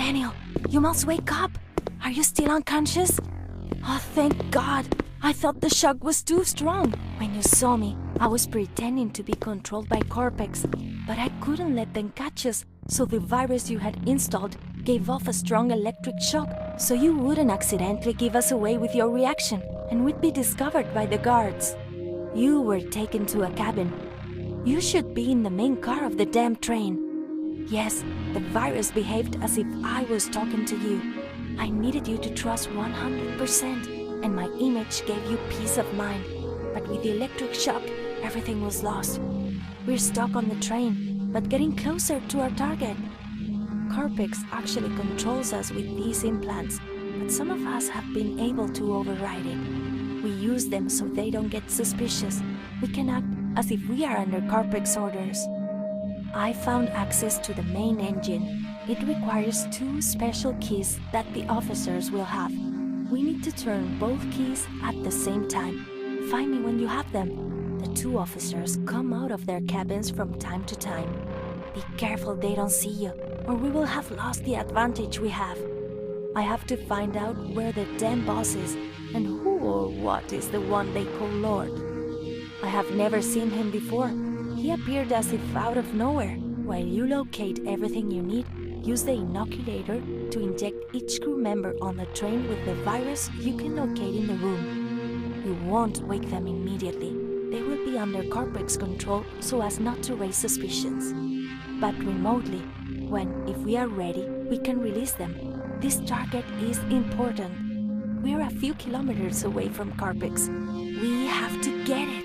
Daniel, you must wake up. Are you still unconscious? Oh, thank God. I thought the shock was too strong. When you saw me, I was pretending to be controlled by Corpex, but I couldn't let them catch us, so the virus you had installed gave off a strong electric shock, so you wouldn't accidentally give us away with your reaction, and we'd be discovered by the guards. You were taken to a cabin. You should be in the main car of the damn train. Yes, the virus behaved as if I was talking to you. I needed you to trust 100%, and my image gave you peace of mind. But with the electric shock, everything was lost. We're stuck on the train, but getting closer to our target. Corpex actually controls us with these implants, but some of us have been able to override it. We use them so they don't get suspicious. We can act as if we are under Corpex orders. I found access to the main engine. It requires 2 special keys that the officers will have. We need to turn both keys at the same time. Find me when you have them. The 2 officers come out of their cabins from time to time. Be careful they don't see you, or we will have lost the advantage we have. I have to find out where the damn boss is, and who or what is the one they call Lord. I have never seen him before. He appeared as if out of nowhere. While you locate everything you need, use the inoculator to inject each crew member on the train with the virus you can locate in the room. You won't wake them immediately. They will be under Corpex control so as not to raise suspicions. But remotely, if we are ready, we can release them. This target is important. We are a few kilometers away from Corpex. We have to get it.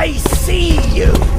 I see you!